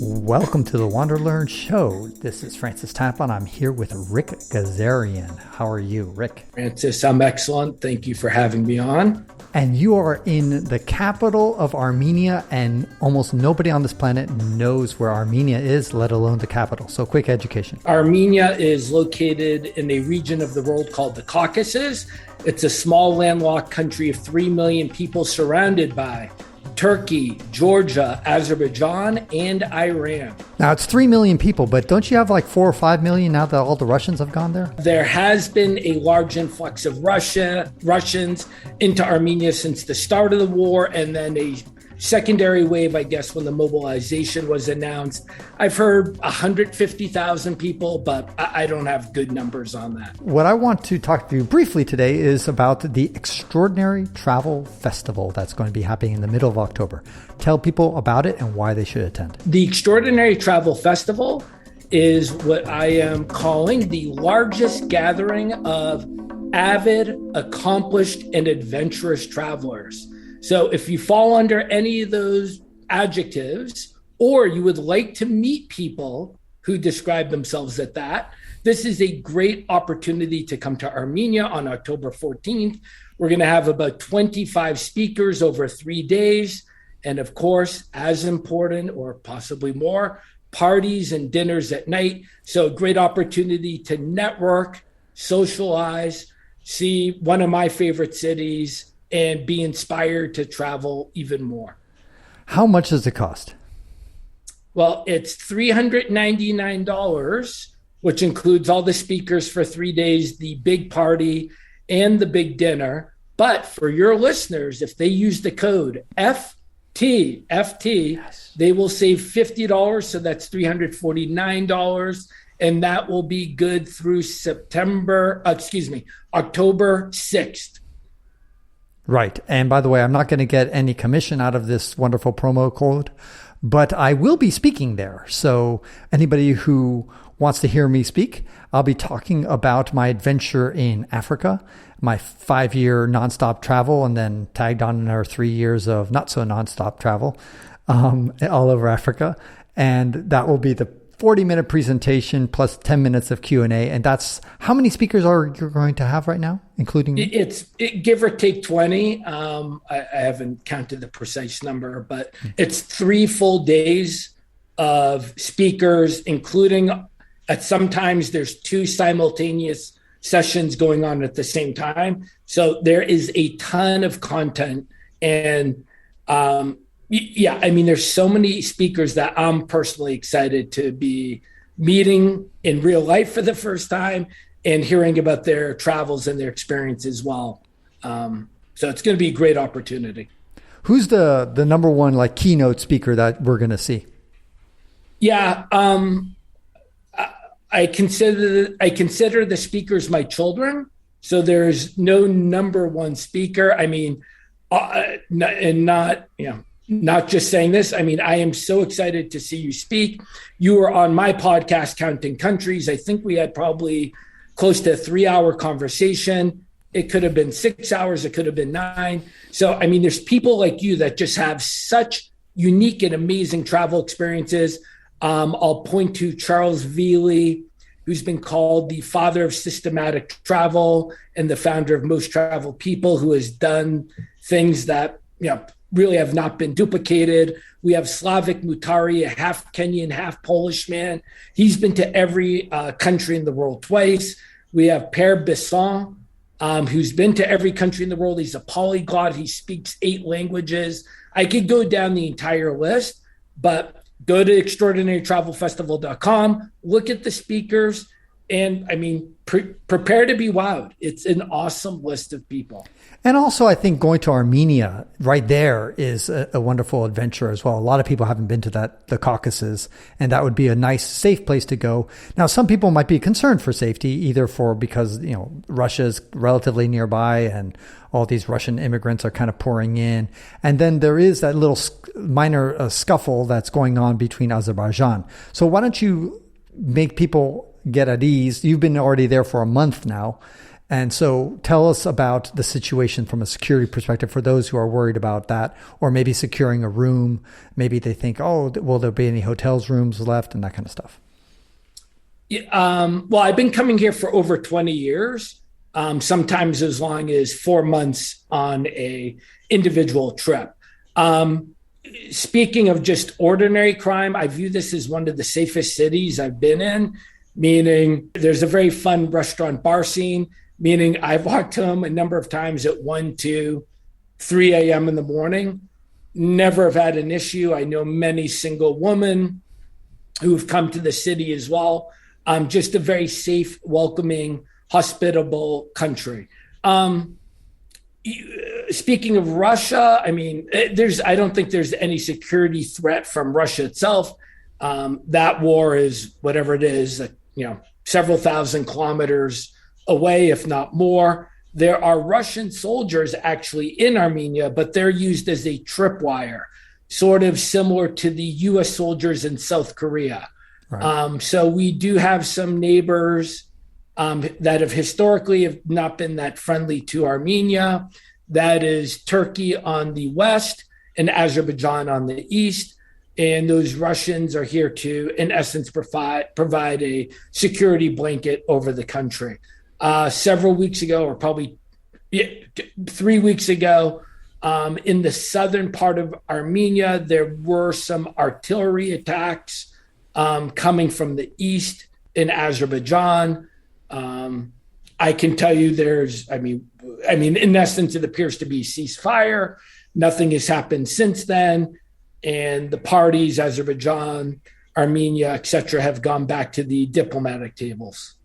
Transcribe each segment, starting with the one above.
Welcome to the WanderLearn show. This is Francis Tapon. I'm here with Rick Gazarian. How are you, Rick? Francis, I'm excellent. Thank you for having me on. And you are in the capital of Armenia, and almost nobody on this planet knows where Armenia is, let alone the capital. So quick education. Armenia is located in a region of the world called the Caucasus. It's a small landlocked country of 3 million people surrounded by Turkey, Georgia, Azerbaijan, and Iran. Now, it's 3 million people, but don't you have like 4 or 5 million now that all the Russians have gone there? There has been a large influx of Russians into Armenia since the start of the war, and then a secondary wave, I guess, when the mobilization was announced. I've heard 150,000 people, but I don't have good numbers on that. What I want to talk to you briefly today is about the Extraordinary Travel Festival that's going to be happening in the middle of October. Tell people about it and why they should attend. The Extraordinary Travel Festival is what I am calling the largest gathering of avid, accomplished, and adventurous travelers. So if you fall under any of those adjectives, or you would like to meet people who describe themselves as that, this is a great opportunity to come to Armenia on October 14th. We're going to have about 25 speakers over 3 days. And of course, as important or possibly more, parties and dinners at night. So a great opportunity to network, socialize, see one of my favorite cities, and be inspired to travel even more. How much does it cost? Well, it's $399, which includes all the speakers for 3 days, the big party, and the big dinner. But for your listeners, if they use the code FT, yes, they will save $50. So that's $349. And that will be good through October 6th. Right. And by the way, I'm not going to get any commission out of this wonderful promo code, but I will be speaking there. So anybody who wants to hear me speak, I'll be talking about my adventure in Africa, my 5-year nonstop travel, and then tagged on another 3 years of not so nonstop travel all over Africa. And that will be the 40-minute presentation plus 10 minutes of Q&A. And that's how many speakers are you going to have right now, including me? It's give or take 20. I haven't counted the precise number, but it's 3 full days of speakers, including sometimes there's 2 simultaneous sessions going on at the same time. So there is a ton of content. And yeah, I mean, there's so many speakers that I'm personally excited to be meeting in real life for the first time and hearing about their travels and their experience as well. So it's going to be a great opportunity. Who's the number one like keynote speaker that we're going to see? Yeah, I consider the speakers my children. So there's no number one speaker. I mean, not just saying this. I mean, I am so excited to see you speak. You were on my podcast, Counting Countries. I think we had probably close to a 3-hour conversation. It could have been 6 hours. It could have been 9. So, I mean, there's people like you that just have such unique and amazing travel experiences. I'll point to Charles Veely, who's been called the father of systematic travel and the founder of Most Traveled People, who has done things that, really have not been duplicated. We have Slavik Mutari, a half Kenyan, half Polish man. He's been to every country in the world twice. We have Père Besson, who's been to every country in the world. He's a polyglot. He speaks 8 languages. I could go down the entire list, but go to extraordinarytravelfestival.com, look at the speakers, and I mean, prepare to be wowed. It's an awesome list of people. And also, I think going to Armenia right there is a wonderful adventure as well. A lot of people haven't been to the Caucasus, and that would be a nice, safe place to go. Now, some people might be concerned for safety, either because Russia's relatively nearby and all these Russian immigrants are kind of pouring in. And then there is that little minor scuffle that's going on between Azerbaijan. So why don't you make people get at ease? You've been already there for a month now. And so tell us about the situation from a security perspective for those who are worried about that, or maybe securing a room. Maybe they think, oh, will there be any hotels rooms left and that kind of stuff? Well, I've been coming here for over 20 years, sometimes as long as 4 months on a individual trip. Speaking of just ordinary crime, I view this as one of the safest cities I've been in, meaning there's a very fun restaurant bar scene, meaning I've walked home a number of times at 1, 2, 3 a.m. in the morning. Never have had an issue. I know many single women who have come to the city as well. Just a very safe, welcoming, hospitable country. Speaking of Russia, I mean, I don't think there's any security threat from Russia itself. That war is whatever it is, several thousand kilometers away, if not more. There are Russian soldiers actually in Armenia, but they're used as a tripwire, sort of similar to the U.S. soldiers in South Korea. Right. So we do have some neighbors that have historically have not been that friendly to Armenia. That is Turkey on the west and Azerbaijan on the east. And those Russians are here to, in essence, provide a security blanket over the country. Several weeks ago, or probably 3 weeks ago, in the southern part of Armenia, there were some artillery attacks coming from the east in Azerbaijan. I can tell you in essence, it appears to be ceasefire. Nothing has happened since then. And the parties, Azerbaijan, Armenia, et cetera, have gone back to the diplomatic tables.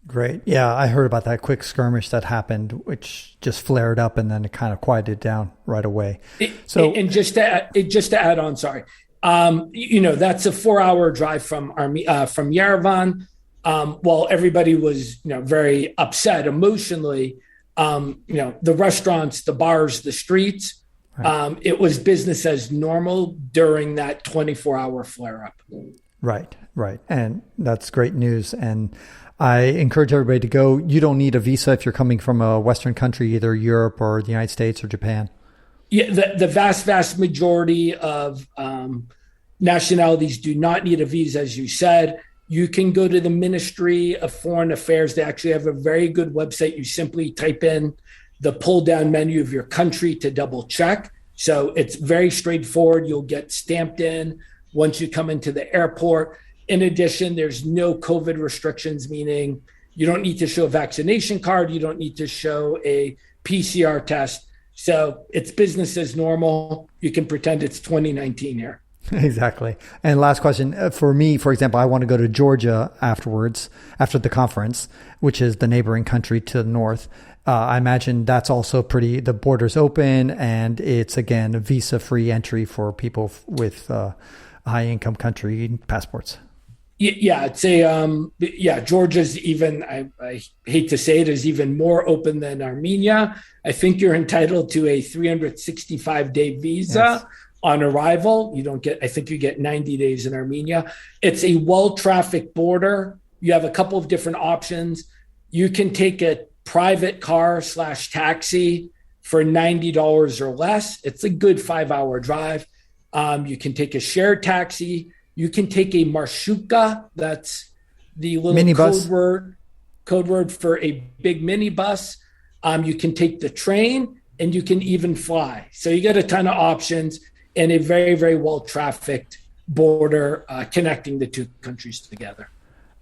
Great. Yeah, I heard about that quick skirmish that happened, which just flared up and then it kind of quieted down right away. Just to add on, sorry. That's a 4-hour drive from Yerevan. While everybody was, very upset emotionally, the restaurants, the bars, the streets, right. It was business as normal during that 24-hour flare-up. Right. And that's great news. And I encourage everybody to go. You don't need a visa if you're coming from a Western country, either Europe or the United States or Japan. Yeah, the vast majority of nationalities do not need a visa, as you said. You can go to the Ministry of Foreign Affairs. They actually have a very good website. You simply type in the pull-down menu of your country to double check. So it's very straightforward. You'll get stamped in once you come into the airport. In addition, there's no COVID restrictions, meaning you don't need to show a vaccination card. You don't need to show a PCR test. So it's business as normal. You can pretend it's 2019 here. Exactly. And last question for me, for example, I want to go to Georgia afterwards, after the conference, which is the neighboring country to the north. I imagine that's also the border's open and it's, again, a visa-free entry for people with high-income country passports. Yeah, it's Georgia's even, I hate to say it, is even more open than Armenia. I think you're entitled to a 365-day visa. Yes. On arrival. I think you get 90 days in Armenia. It's a well-trafficked border. You have a couple of different options. You can take a private car / taxi for $90 or less. It's a good 5-hour drive. You can take a shared taxi. You can take a marshuka. That's the little code word for a big minibus. You can take the train and you can even fly. So you get a ton of options. And a very, very well-trafficked border connecting the two countries together.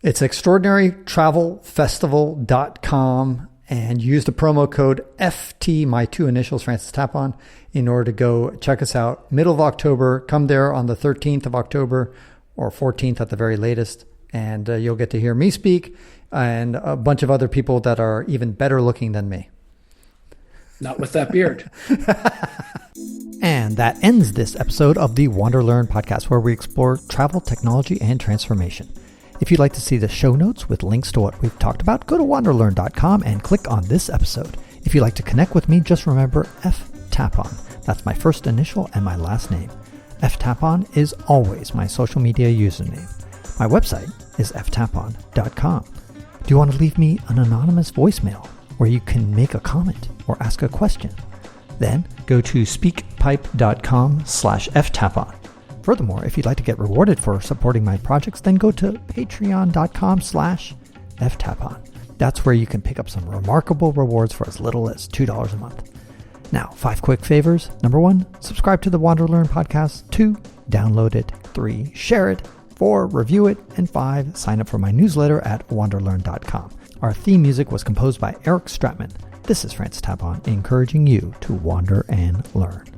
It's extraordinarytravelfestival.com and use the promo code FT, my two initials, Francis Tapon, in order to go check us out. Middle of October, come there on the 13th of October or 14th at the very latest. And you'll get to hear me speak and a bunch of other people that are even better looking than me. Not with that beard. And that ends this episode of the WanderLearn podcast, where we explore travel, technology, and transformation. If you'd like to see the show notes with links to what we've talked about, go to wanderlearn.com and click on this episode. If you'd like to connect with me, just remember F Tapon. That's my first initial and my last name. F Tapon is always my social media username. My website is ftapon.com. Do you want to leave me an anonymous voicemail? where you can make a comment or ask a question. Then go to speakpipe.com/ftapon. Furthermore, if you'd like to get rewarded for supporting my projects, then go to patreon.com/ftapon. That's where you can pick up some remarkable rewards for as little as $2 a month. Now, 5 quick favors. Number 1, subscribe to the WanderLearn podcast. 2, download it. 3, share it. 4, review it. And 5, sign up for my newsletter at wanderlearn.com. Our theme music was composed by Eric Stratman. This is Francis Tapon, encouraging you to wander and learn.